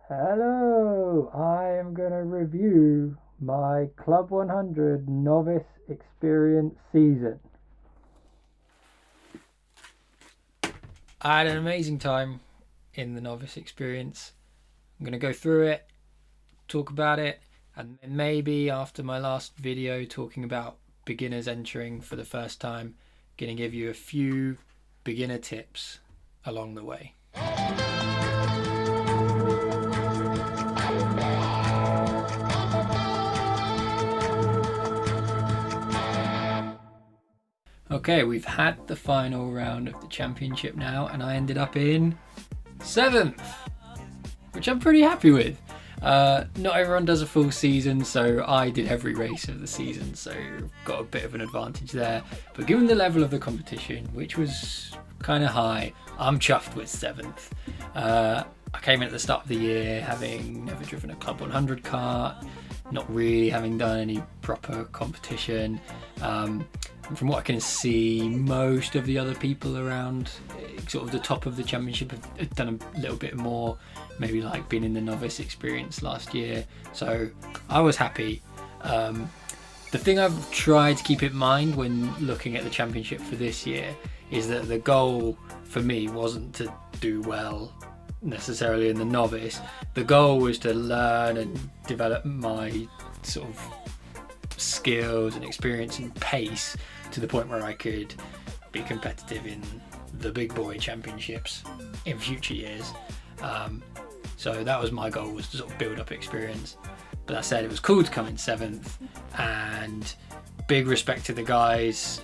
Hello, I am going to review my Club 100 Novice Experience season. I had an amazing time in the Novice Experience. I'm going to go through it, talk about it, and then maybe after my last video talking about beginners entering for the first time, going to give you a few beginner tips along the way. Okay, we've had the final round of the championship now, and I ended up in 7th, which I'm pretty happy with. Not everyone does a full season, so I did every race of the season, so got a bit of an advantage there. But given the level of the competition, which was kind of high, I'm chuffed with 7th. I came in at the start of the year having never driven a Club 100 kart, not really having done any proper competition. And from what I can see, most of the other people around sort of the top of the championship have done a little bit more, maybe like being in the Novice Experience last year. So I was happy. The thing I've tried to keep in mind when looking at the championship for this year is that the goal for me wasn't to do well necessarily in the Novice. The goal was to learn and develop my sort of skills and experience and pace to the point where I could be competitive in the big boy championships in future years. So that was my goal, was to sort of build up experience. But that said, it was cool to come in 7th, and big respect to the guys.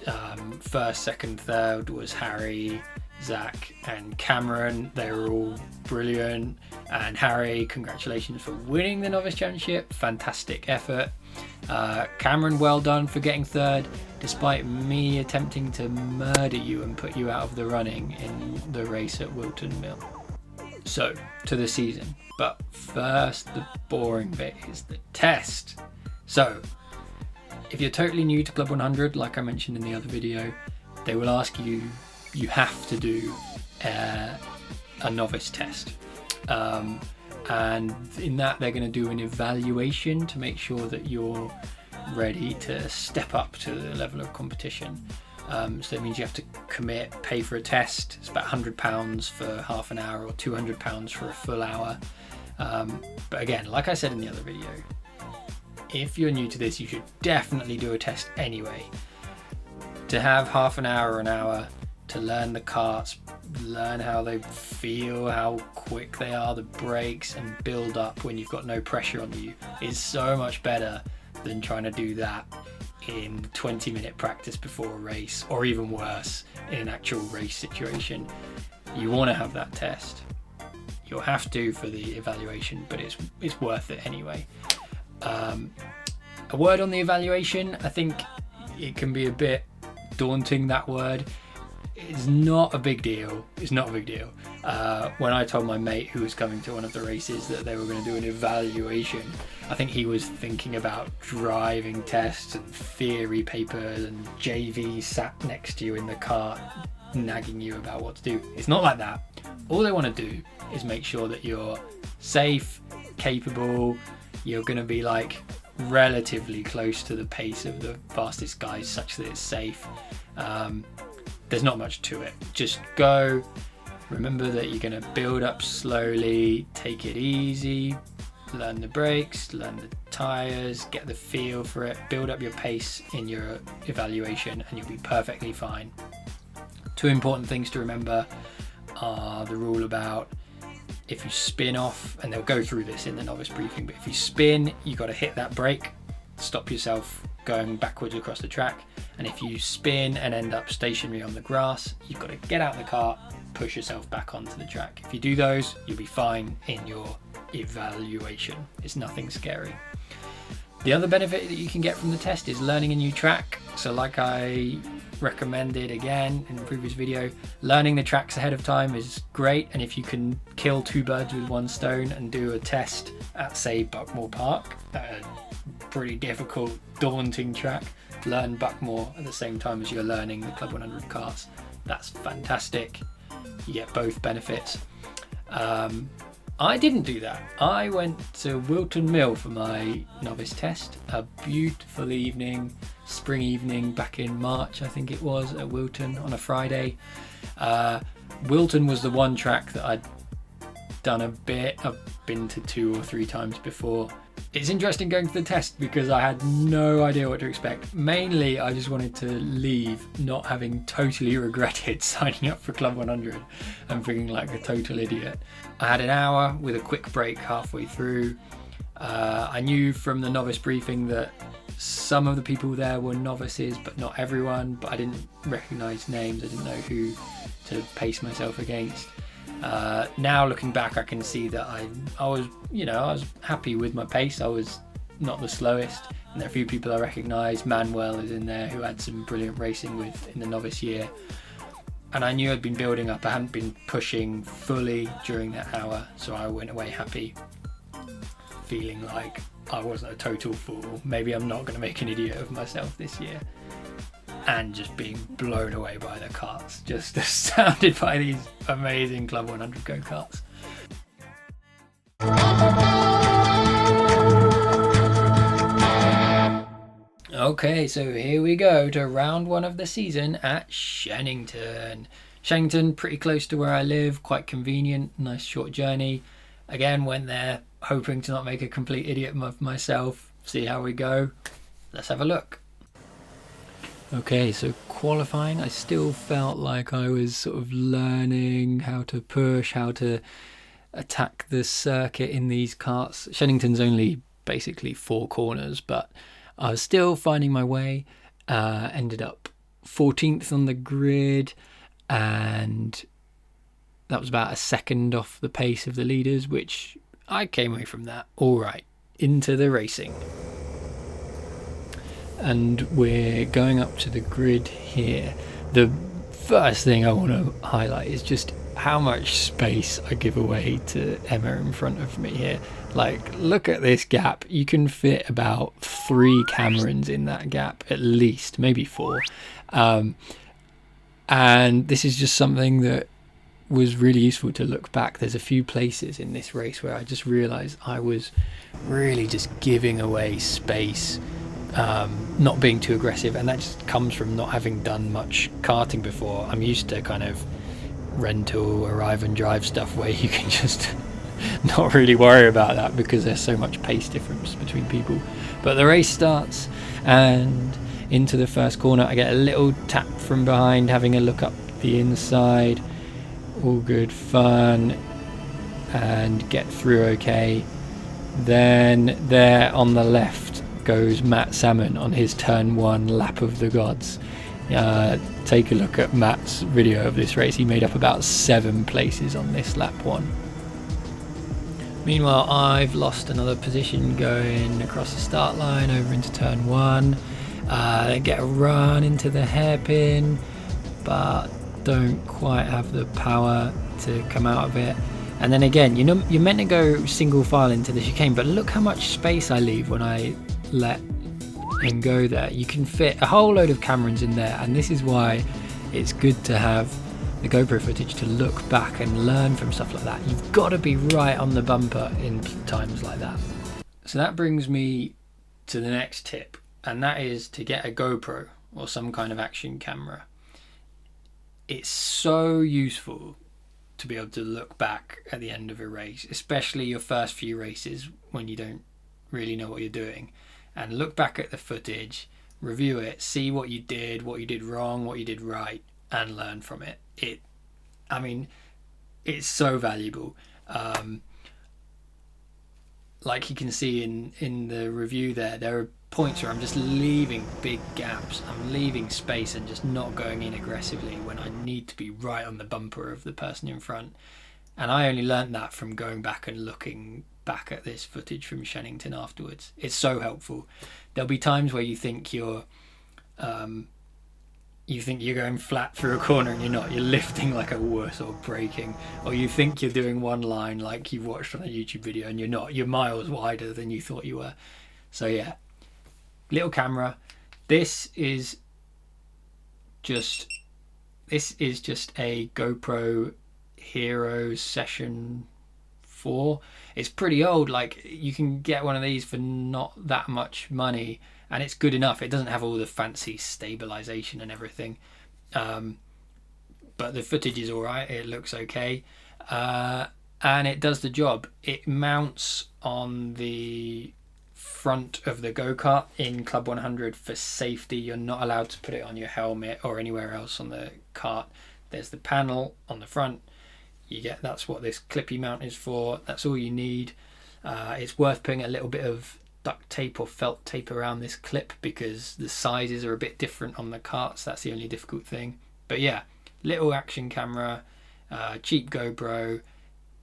First, second, third was Harry, Zach and Cameron. They were all brilliant. And Harry, congratulations for winning the Novice Championship. Fantastic effort. Cameron, well done for getting 3rd, despite me attempting to murder you and put you out of the running in the race at Wilton Mill. So, to the season. But first, the boring bit is the test. So, if you're totally new to Club 100, like I mentioned in the other video, they will ask you, you have to do a novice test. And in that, they're going to do an evaluation to make sure that you're ready to step up to the level of competition. So that means you have to commit, pay for a test. It's about £100 for half an hour or £200 for a full hour. But again, like I said in the other video, if you're new to this, you should definitely do a test anyway. To have half an hour or an hour to learn the karts, learn how they feel, how quick they are, the brakes, and build up when you've got no pressure on you is so much better than trying to do that in 20-minute practice before a race, or even worse, in an actual race situation. You want to have that test. You'll have to for the evaluation, but it's worth it anyway. A word on the evaluation, I think it can be a bit daunting, that word. It's not a big deal. It's not a big deal. When I told my mate who was coming to one of the races that they were going to do an evaluation, I think he was thinking about driving tests and theory papers, and JV sat next to you in the car nagging you about what to do. It's not like that. All they want to do is make sure that you're safe, capable, you're going to be like relatively close to the pace of the fastest guys such that it's safe. There's not much to it. Just go. Remember that you're going to build up slowly, take it easy, learn the brakes, learn the tyres, get the feel for it, build up your pace in your evaluation, and you'll be perfectly fine. 2 important things to remember are the rule about if you spin off, and they'll go through this in the novice briefing, but if you spin, you've got to hit that brake, stop yourself going backwards across the track. And if you spin and end up stationary on the grass, you've got to get out of the car, push yourself back onto the track. If you do those, you'll be fine in your evaluation. It's nothing scary. The other benefit that you can get from the test is learning a new track. So like I recommended again in the previous video, learning the tracks ahead of time is great. And if you can kill 2 birds with 1 stone and do a test at, say, Buckmore Park, a pretty difficult, daunting track, learn Buckmore at the same time as you're learning the Club 100 karts, that's fantastic. You get both benefits. I didn't do that. I went to Wilton Mill for my novice test. A beautiful evening, spring evening back in March, I think it was, at Wilton on a Friday. Wilton was the one track that I'd done a bit. I've been to 2 or 3 times before. It's interesting going to the test because I had no idea what to expect. Mainly, I just wanted to leave not having totally regretted signing up for Club 100 and feeling like a total idiot. I had an hour with a quick break halfway through. I knew from the novice briefing that some of the people there were novices, but not everyone. But I didn't recognise names. I didn't know who to pace myself against. Now looking back, I can see that I was happy with my pace. I was not the slowest, and there are a few people I recognise. Manuel is in there, who had some brilliant racing with in the novice year, and I knew I'd been building up. I hadn't been pushing fully during that hour, so I went away happy, feeling like I wasn't a total fool. Maybe I'm not going to make an idiot of myself this year. And just being blown away by the karts, just astounded by these amazing Club 100 go-karts. Okay, so here we go to round 1 of the season at Shenington. Shenington, pretty close to where I live, quite convenient, nice short journey. Again, went there hoping to not make a complete idiot of myself. See how we go. Let's have a look. Okay, so qualifying, I still felt like I was sort of learning how to push, how to attack the circuit in these karts. Shenington's only basically 4 corners, but I was still finding my way. Ended up 14th on the grid, and that was about a second off the pace of the leaders, which I came away from that all right. Into the racing. And we're going up to the grid here. The first thing I want to highlight is just how much space I give away to Emma in front of me here. Like, look at this gap. You can fit about 3 Camerons in that gap, at least, maybe 4. And this is just something that was really useful to look back. There's a few places in this race where I just realised I was really just giving away space, not being too aggressive, and that just comes from not having done much karting before. I'm used to kind of rental, arrive and drive stuff where you can just not really worry about that because there's so much pace difference between people. But the race starts, and into the first corner I get a little tap from behind, having a look up the inside. All good fun, and get through okay. Then there on the left goes Matt Salmon on his turn 1 lap of the gods. Take a look at Matt's video of this race. He made up about 7 places on this lap 1. Meanwhile, I've lost another position going across the start line over into turn 1. Then get a run into the hairpin, but don't quite have the power to come out of it. And then again, you're meant to go single file into the chicane, but look how much space I leave when I let him go there. You can fit a whole load of Camerons in there, and this is why it's good to have the GoPro footage to look back and learn from stuff like that. You've got to be right on the bumper in times like that. So that brings me to the next tip, and that is to get a GoPro or some kind of action camera. It's so useful to be able to look back at the end of a race, especially your first few races when you don't really know what you're doing, and look back at the footage, review it, see what you did wrong, what you did right, and learn from it. It's so valuable. Like you can see in the review there are points where I'm just leaving big gaps. I'm leaving space and just not going in aggressively when I need to be right on the bumper of the person in front. And I only learned that from going back and looking back at this footage from Shenington afterwards. It's so helpful. There'll be times where you think you're going flat through a corner and you're not. You're lifting like a wuss or braking, or you think you're doing one line like you've watched on a YouTube video and you're not. You're miles wider than you thought you were. So yeah, little camera. This is just a GoPro Hero Session 4. It's pretty old. Like, you can get one of these for not that much money, and it's good enough. It doesn't have all the fancy stabilization and everything, but the footage is all right. It looks okay, and it does the job. It mounts on the front of the go-kart in Club 100 for safety. You're not allowed to put it on your helmet or anywhere else on the kart. There's the panel on the front. That's what this clippy mount is for. That's all you need. It's worth putting a little bit of duct tape or felt tape around this clip because the sizes are a bit different on the karts. That's the only difficult thing. But yeah, little action camera, cheap GoPro.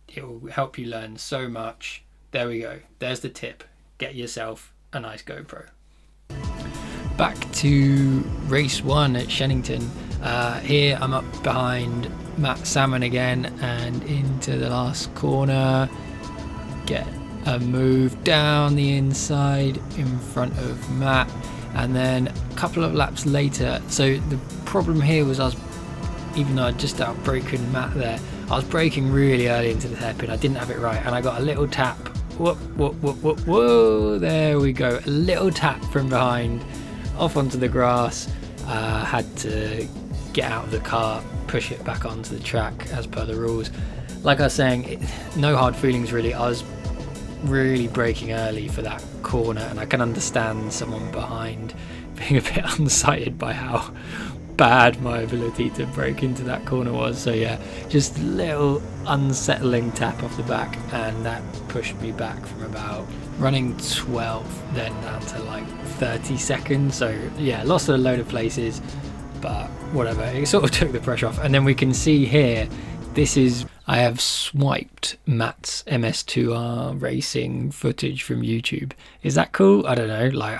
It will help you learn so much. There we go. There's the tip. Get yourself a nice GoPro. Back to race 1 at Shenington. Here I'm up behind Matt Salmon again and into the last corner. Get a move down the inside in front of Matt, and then a couple of laps later. So the problem here was even though I'd just outbroken Matt there, I was braking really early into the hairpin. I didn't have it right, and I got a little tap. Whoa, there we go. A little tap from behind, off onto the grass. Had to get out of the car, push it back onto the track as per the rules. Like I was saying, no hard feelings really. I was really braking early for that corner, and I can understand someone behind being a bit unsighted by how bad my ability to brake into that corner was. So yeah, just a little unsettling tap off the back, and that pushed me back from about running 12 then down to like 30 seconds. So yeah, lost a load of places, but whatever, it sort of took the pressure off. And then we can see here, I have swiped Matt's MS2R racing footage from YouTube. Is that cool? I don't know, like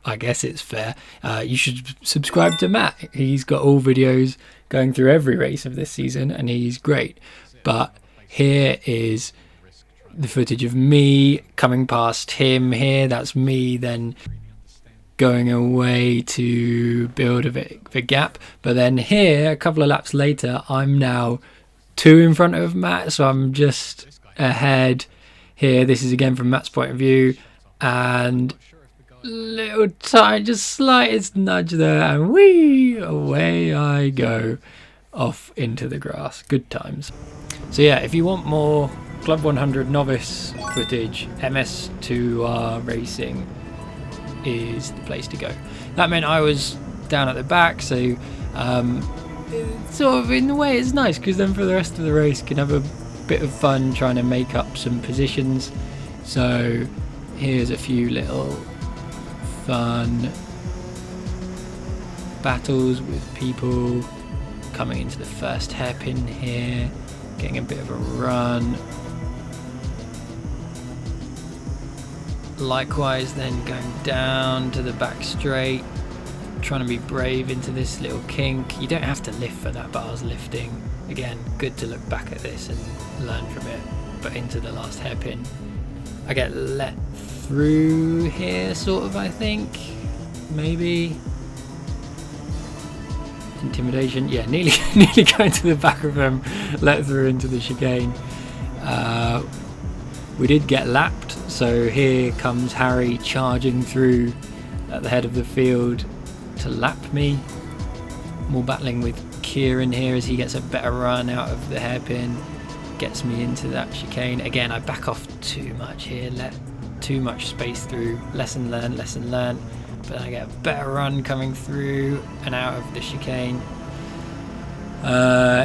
I guess it's fair. You should subscribe to Matt. He's got all videos going through every race of this season, and he's great. But here is the footage of me coming past him here. That's me then going away to build a bit of a gap. But then here, a couple of laps later, I'm now 2 in front of Matt, so I'm just ahead here. This is again from Matt's point of view, and little tiny, just slightest nudge there, and whee, away I go off into the grass. Good times. So yeah, if you want more Club 100 novice footage, MS2R racing is the place to go. That meant I was down at the back, so sort of in a way it's nice, because then for the rest of the race can have a bit of fun trying to make up some positions. So here's a few little fun battles with people coming into the first hairpin here, getting a bit of a run. Likewise then going down to the back straight, trying to be brave into this little kink. You don't have to lift for that, but I was lifting. Again, good to look back at this and learn from it. But into the last hairpin, I get let through here, sort of, I think. Maybe. Intimidation. Yeah, nearly going to the back of him, let through into the chicane. We did get lapped, so here comes Harry charging through at the head of the field to lap me. More battling with Kieran here as he gets a better run out of the hairpin, gets me into that chicane. Again, I back off too much here, let too much space through. Lesson learned. But I get a better run coming through and out of the chicane.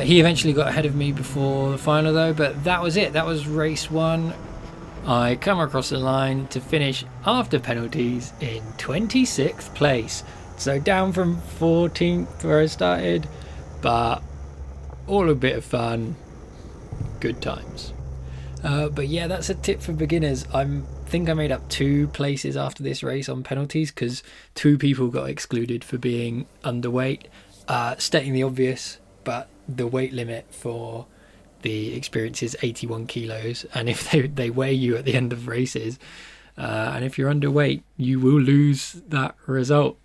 He eventually got ahead of me before the final though, but that was it. That was race 1. I come across the line to finish after penalties in 26th place. So down from 14th where I started, but all a bit of fun, good times. But yeah, that's a tip for beginners. I think I made up 2 places after this race on penalties because 2 people got excluded for being underweight. Stating the obvious, but the weight limit for the experience is 81 kilos, and if they weigh you at the end of races, and if you're underweight, you will lose that result.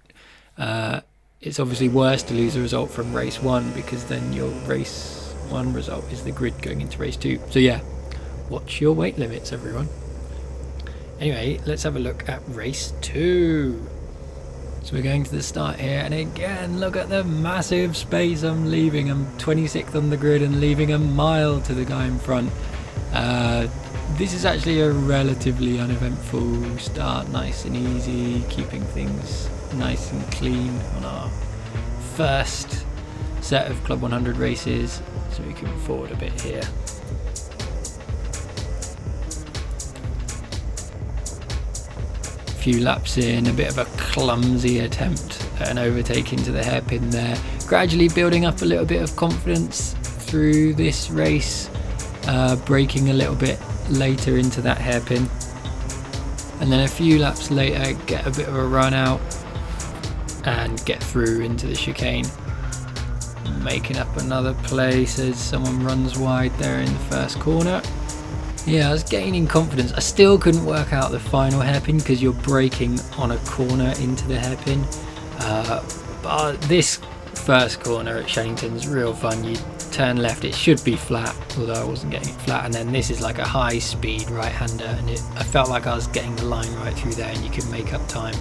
It's obviously worse to lose a result from race 1 because then your race 1 result is the grid going into race 2. So yeah, Watch your weight limits, everyone. Anyway, let's have a look at race 2. So we're going to the start here, and again, look at the massive space I'm leaving. I'm 26th on the grid and leaving a mile to the guy in front. This is actually a relatively uneventful start, nice and easy, keeping things nice and clean on our first set of Club 100 races, so we can forward a bit here. Few laps in, a bit of a clumsy attempt at an overtake into the hairpin there, gradually building up a little bit of confidence through this race, braking a little bit later into that hairpin, and then a few laps later get a bit of a run out and get through into the chicane, making up another place as someone runs wide there in the first corner. Yeah, I was gaining confidence. I still couldn't work out the final hairpin because you're braking on a corner into the hairpin. But this first corner at Shenington is real fun. You turn left, it should be flat, although I wasn't getting it flat, and then this is like a high speed right-hander, and I felt like I was getting the line right through there and you can make up time.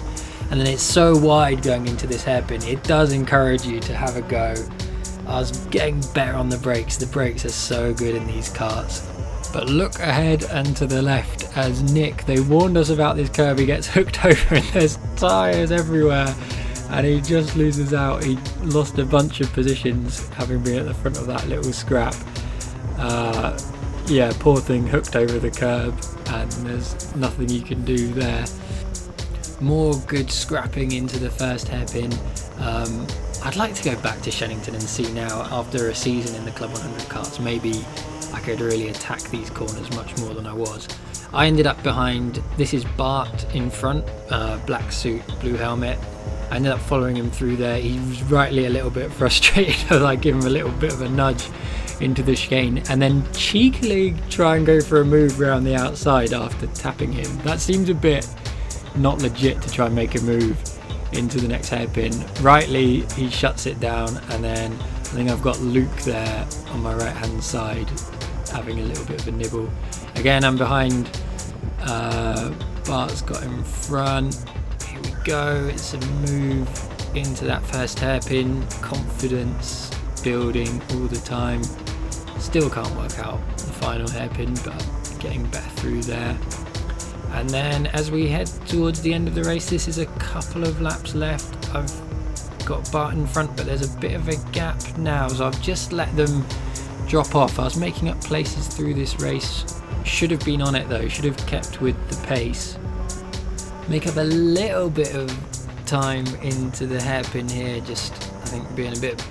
And then it's so wide going into this hairpin, it does encourage you to have a go. I was getting better on the brakes are so good in these karts. But look ahead and to the left as Nick, they warned us about this curve, he gets hooked over and there's tyres everywhere and he just loses out. He lost a bunch of positions having been at the front of that little scrap. Yeah, poor thing, hooked over the curb, and there's nothing you can do there. More good scrapping into the first hairpin. I'd like to go back to Shenington and see now, after a season in the Club 100 karts, maybe I could really attack these corners much more than I was. I ended up behind, this is Bart in front, black suit, blue helmet. I ended up following him through there. He was rightly a little bit frustrated as I give him a little bit of a nudge into the chicane, and then cheekily try and go for a move around the outside after tapping him. That seems a bit not legit to try and make a move into the next hairpin. Rightly, he shuts it down, and then I think I've got Luke there on my right hand side having a little bit of a nibble. Again, I'm behind, Bart's got in front. Here we go, it's a move into that first hairpin, confidence building all the time. Still can't work out the final hairpin, but getting better through there. And then as we head towards the end of the race, this is a couple of laps left. I've got Bart in front, but there's a bit of a gap now, so I've just let them drop off. I was making up places through this race. Should have been on it though, should have kept with the pace. Make up a little bit of time into the hairpin here, just I think being a bit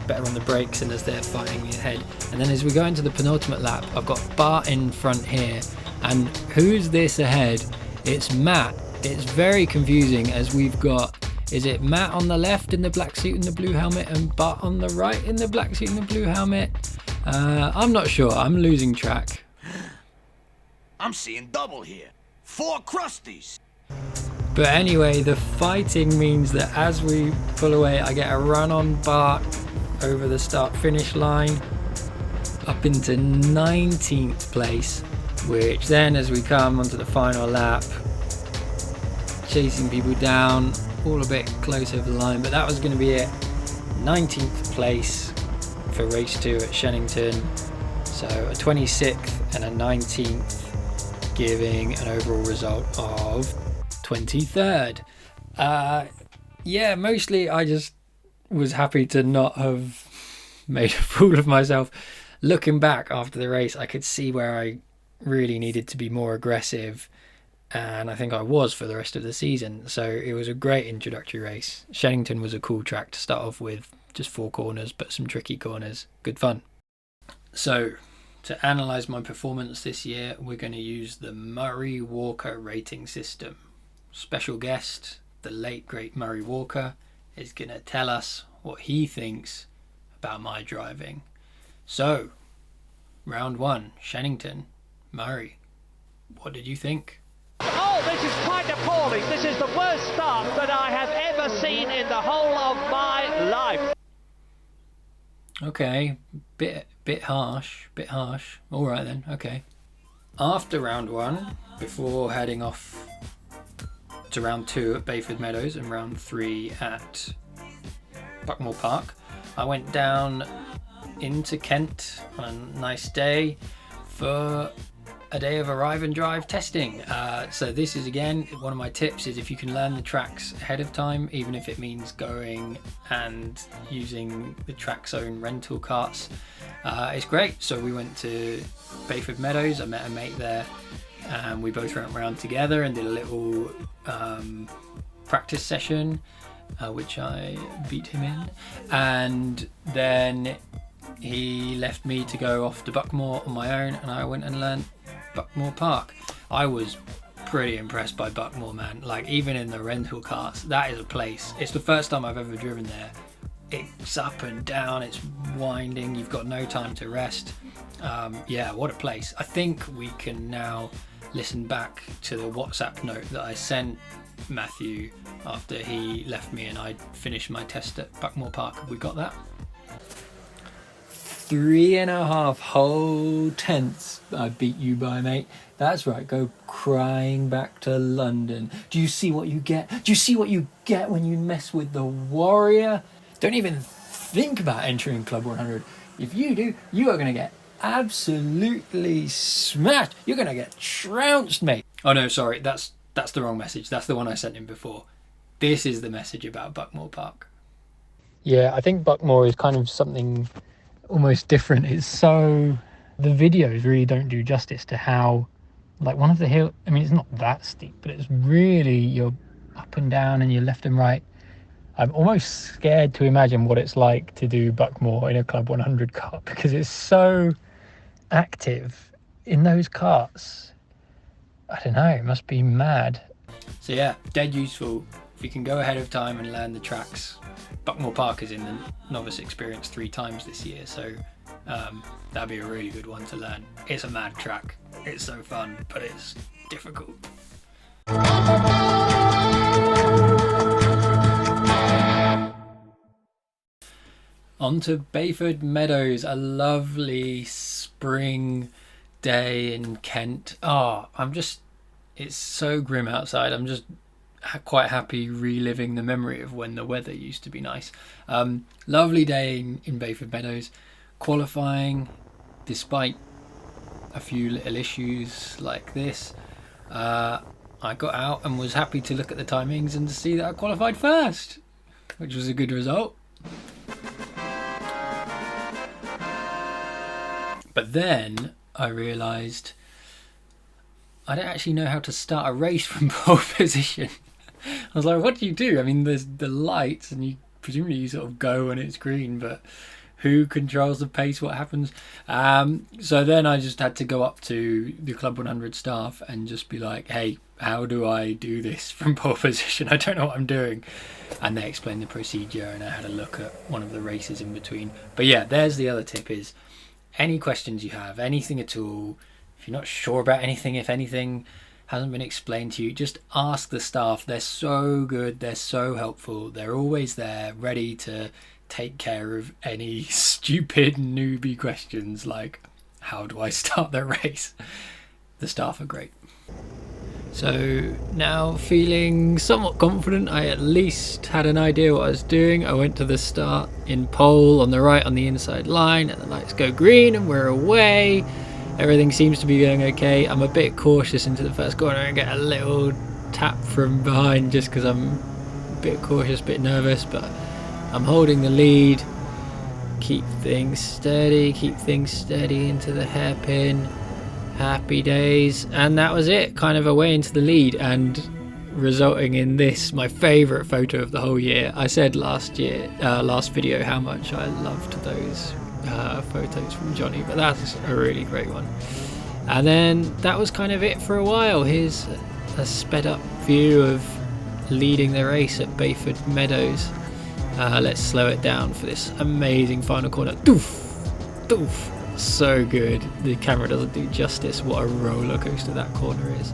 better on the brakes and as they're fighting ahead. And then as we go into the penultimate lap, I've got Bart in front here, and who's this ahead? It's Matt. It's very confusing as we've got, is it Matt on the left in the black suit and the blue helmet and Bart on the right in the black suit and the blue helmet? I'm not sure, I'm losing track. I'm seeing double here. 4 crusties. But anyway, the fighting means that as we pull away, I get a run on Bart over the start finish line up into 19th place, which then as we come onto the final lap, chasing people down, all a bit close over the line, but that was going to be it. 19th place for race 2 at Shenington, so a 26th and a 19th, giving an overall result of 23rd. Yeah, mostly I just was happy to not have made a fool of myself. Looking back after the race, I could see where I really needed to be more aggressive, and I think I was for the rest of the season. So it was a great introductory race. Shenington was a cool track to start off with, just 4 corners but some tricky corners, good fun. So to analyse my performance this year, we're going to use the Murray Walker rating system. Special guest, the late great Murray Walker, is going to tell us what he thinks about my driving. So, round 1, Shenington. Murray, what did you think? Oh, this is quite appalling. This is the worst start that I have ever seen in the whole of my life. Okay, bit harsh. All right then, okay. After round 1, before heading off to round 2 at Bayford Meadows and round 3 at Buckmore Park, I went down into Kent on a nice day for a day of arrive and drive testing. So this is, again, one of my tips is if you can learn the tracks ahead of time, even if it means going and using the track's own rental karts, it's great. So we went to Bayford Meadows, I met a mate there, and we both went around together and did a little practice session, which I beat him in, and then he left me to go off to Buckmore on my own, and I went and learned Buckmore Park. I was pretty impressed by Buckmore, man. Like, even in the rental karts, that is a place. It's the first time I've ever driven there. It's up and down, it's winding, you've got no time to rest. Yeah, what a place. I think we can now listen back to the WhatsApp note that I sent Matthew after he left me and I finished my test at Buckmore Park. Have we got that? 3.5 whole tenths I beat you by, mate. That's right, go crying back to London. Do you see what you get? Do you see what you get when you mess with the Warrior? Don't even think about entering Club 100. If you do, you are going to get absolutely smashed. You're going to get trounced, mate. Oh no, sorry, that's the wrong message. That's the one I sent him before. This is the message about Buckmore Park. Yeah, I think Buckmore is kind of something almost different. It's so, the videos really don't do justice to how, like, one of the hill, I mean, it's not that steep, but it's really, you're up and down and you're left and right. I'm almost scared to imagine what it's like to do Buckmore in a Club 100 kart, because it's so active in those karts. I don't know, it must be mad. So yeah, dead useful. If you can go ahead of time and learn the tracks. Buckmore Park is in the Novice experience 3 times this year, so that'd be a really good one to learn. It's a mad track, it's so fun, but it's difficult. On to Bayford Meadows, a lovely spring day in Kent. Oh, it's so grim outside. I'm just quite happy reliving the memory of when the weather used to be nice. Lovely day in Bayford Meadows. Qualifying, despite a few little issues like this, I got out and was happy to look at the timings and to see that I qualified first, which was a good result. But then I realised I don't actually know how to start a race from pole position. I was like, what do you do? I mean, there's the lights and you presumably you sort of go when it's green, but who controls the pace? What happens? So then I just had to go up to the Club 100 staff and just be like, hey, how do I do this from pole position? I don't know what I'm doing. And they explained the procedure and I had a look at one of the races in between. But yeah, there's the other tip is any questions you have, anything at all, if you're not sure about anything, if anything hasn't been explained to you, just ask the staff. They're so good, they're so helpful, they're always there, ready to take care of any stupid newbie questions like, how do I start the race? The staff are great. So now feeling somewhat confident, I at least had an idea what I was doing. I went to the start in pole on the right on the inside line and the lights go green and we're away. Everything seems to be going okay. I'm a bit cautious into the first corner and get a little tap from behind just because I'm a bit cautious, a bit nervous, but I'm holding the lead. Keep things steady into the hairpin. Happy days. And that was it, kind of away into the lead and resulting in this, my favourite photo of the whole year. I said last video how much I loved those photos from Johnny, but that's a really great one. And then that was kind of it for a while. Here's a sped up view of leading the race at Bayford Meadows. Let's slow it down for this amazing final corner. Doof, doof. So good. The camera doesn't do justice what a roller coaster that corner is.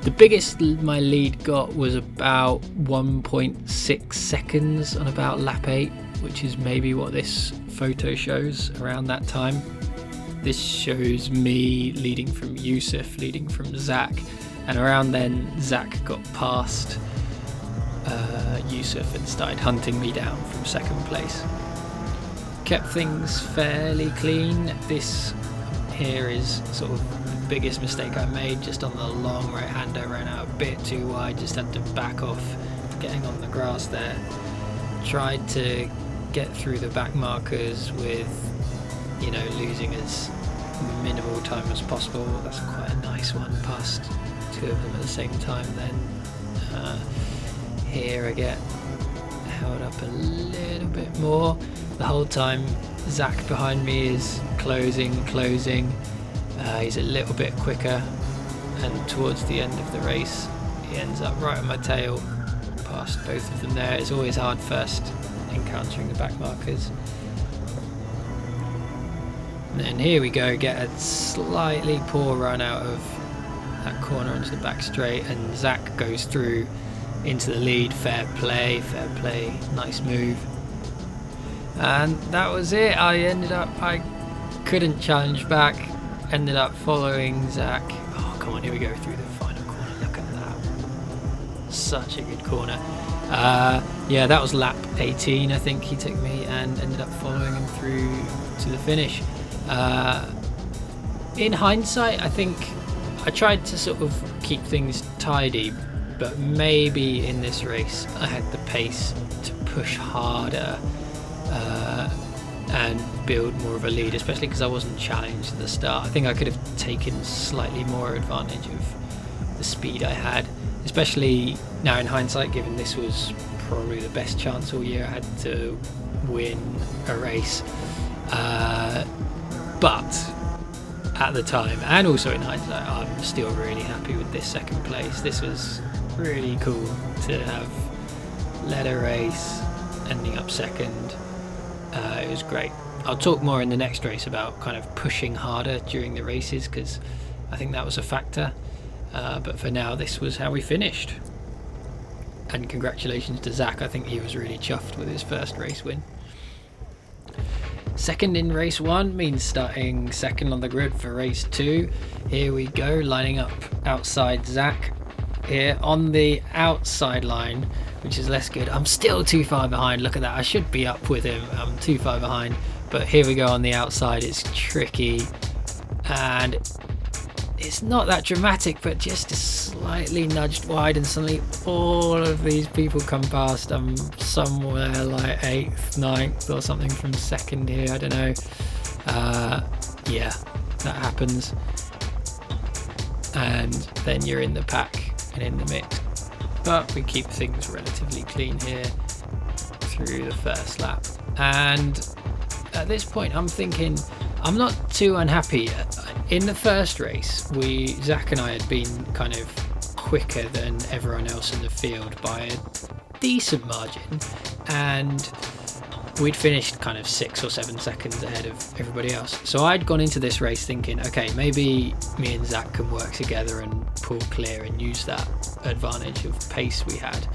The biggest my lead got was about 1.6 seconds on about lap 8, which is maybe what this photo shows around that time. This shows me leading from Yusuf, leading from Zach, and around then Zach got past Yusuf and started hunting me down from second place. Kept things fairly clean. This here is sort of the biggest mistake I made, just on the long right hander, ran out a bit too wide, just had to back off getting on the grass there. Tried to get through the back markers with, you know, losing as minimal time as possible. That's quite a nice one, past two of them at the same time. Then here I get held up a little bit more. The whole time Zach behind me is closing. He's a little bit quicker, and towards the end of the race he ends up right on my tail, past both of them there. It's always hard first encountering the back markers. And then here we go, get a slightly poor run out of that corner onto the back straight, and Zach goes through into the lead. Fair play, nice move. And that was it. I couldn't challenge back, ended up following Zach. Oh, come on, here we go through the final corner. Look at that. Such a good corner. Yeah, that was lap 18, I think he took me, and ended up following him through to the finish. In hindsight, I think I tried to sort of keep things tidy, but maybe in this race I had the pace to push harder and build more of a lead, especially because I wasn't challenged at the start. I think I could have taken slightly more advantage of the speed I had, especially now in hindsight, given this was probably the best chance all year I had to win a race. But at the time, and also in hindsight, I'm still really happy with this second place. This was really cool to have led a race, ending up second. It was great. I'll talk more in the next race about kind of pushing harder during the races, because I think that was a factor. But for now, this was how we finished. And congratulations to Zach. I think he was really chuffed with his first race win. Second in race 1 means starting second on the grid for race 2. Here we go, lining up outside Zach. Here on the outside line, which is less good. I'm still too far behind. Look at that. I should be up with him. I'm too far behind. But here we go on the outside. It's tricky. And it's not that dramatic, but just slightly nudged wide, and suddenly all of these people come past. I'm somewhere like 8th, 9th or something from second here, I don't know. Yeah, that happens. And then you're in the pack and in the mix. But we keep things relatively clean here through the first lap. And at this point I'm thinking, I'm not too unhappy. In the first race, Zach and I had been kind of quicker than everyone else in the field by a decent margin, and we'd finished kind of 6 or 7 seconds ahead of everybody else. So I'd gone into this race thinking, okay, maybe me and Zach can work together and pull clear and use that advantage of pace we had.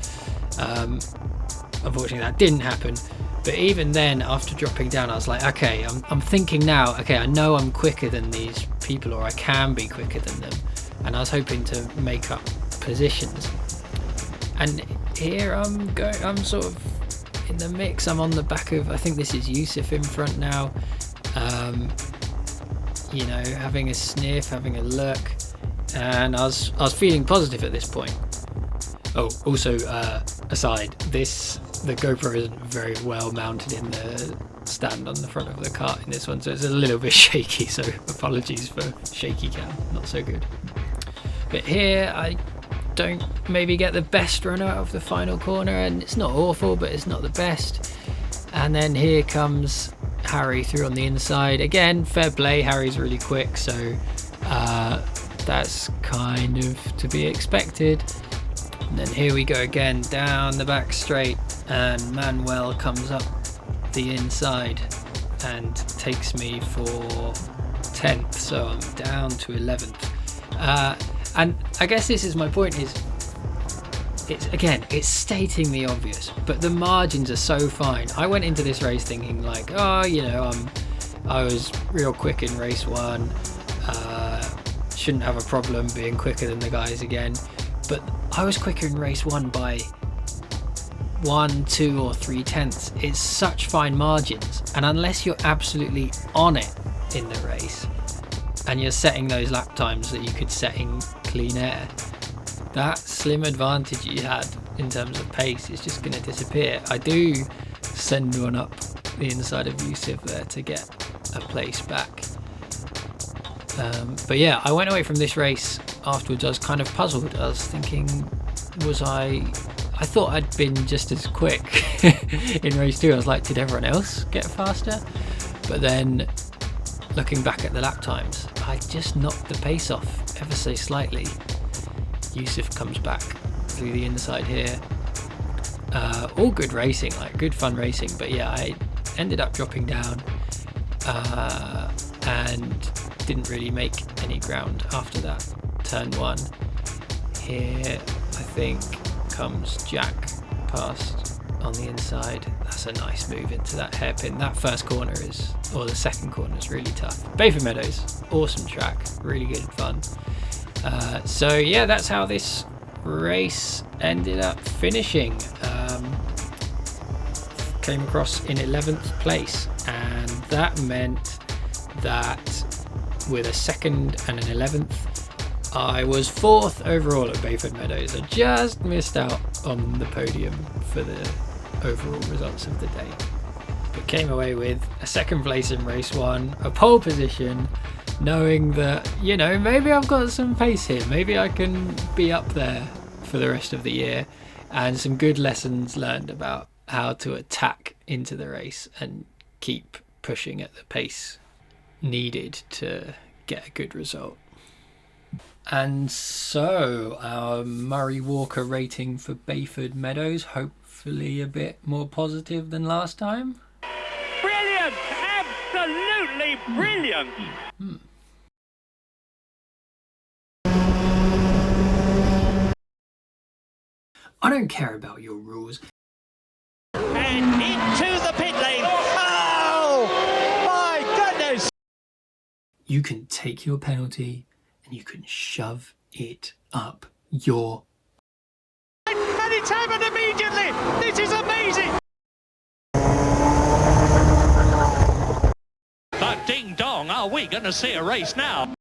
Unfortunately, that didn't happen. But even then, after dropping down, I was like, okay, I'm thinking now, okay, I know I'm quicker than these people, or I can be quicker than them. And I was hoping to make up positions. And here I'm sort of in the mix. I'm on the back of, I think this is Yusuf in front now. You know, having a sniff, having a look. And I was feeling positive at this point. Oh, also, aside, the GoPro isn't very well mounted in the stand on the front of the kart in this one, so it's a little bit shaky, so apologies for shaky cam, not so good. But here I don't maybe get the best run out of the final corner, and it's not awful, but it's not the best. And then here comes Harry through on the inside. Again, fair play, Harry's really quick, so that's kind of to be expected. And then here we go again, down the back straight, and Manuel comes up the inside and takes me for 10th, so I'm down to 11th. And I guess this is my point, is it's stating the obvious, but the margins are so fine. I went into this race thinking like, oh, you know, I was real quick in race 1. Shouldn't have a problem being quicker than the guys again. But I was quicker in race 1 by 1, 2 or 3 tenths. It's such fine margins, and unless you're absolutely on it in the race and you're setting those lap times that you could set in clean air, that slim advantage you had in terms of pace is just going to disappear. I do send one up the inside of Yusuf there to get a place back. But yeah, I went away from this race afterwards. I was kind of puzzled. I was thinking, I thought I'd been just as quick in race 2. I was like, did everyone else get faster? But then looking back at the lap times, I just knocked the pace off ever so slightly. Yusuf comes back through the inside here. All good racing, like good fun racing. But yeah, I ended up dropping down and didn't really make any ground after that. Turn 1 here, I think, comes Jack past on the inside. That's a nice move into that hairpin. That first corner or the second corner is really tough. Bayford Meadows, awesome track, really good fun. So yeah, that's how this race ended up finishing. Came across in 11th place, and that meant that with a 2nd and an 11th, I was 4th overall at Bayford Meadows. I just missed out on the podium for the overall results of the day, but came away with a 2nd place in race 1, a pole position, knowing that, you know, maybe I've got some pace here, maybe I can be up there for the rest of the year, and some good lessons learned about how to attack into the race and keep pushing at the pace needed to get a good result. And so our Murray Walker rating for Bayford Meadows, hopefully a bit more positive than last time. Brilliant! Absolutely brilliant! I don't care about your rules. And into the pit lane. Oh! My goodness! You can take your penalty and you can shove it up your... And it's happened immediately! This is amazing! But ding dong, are we going to see a race now?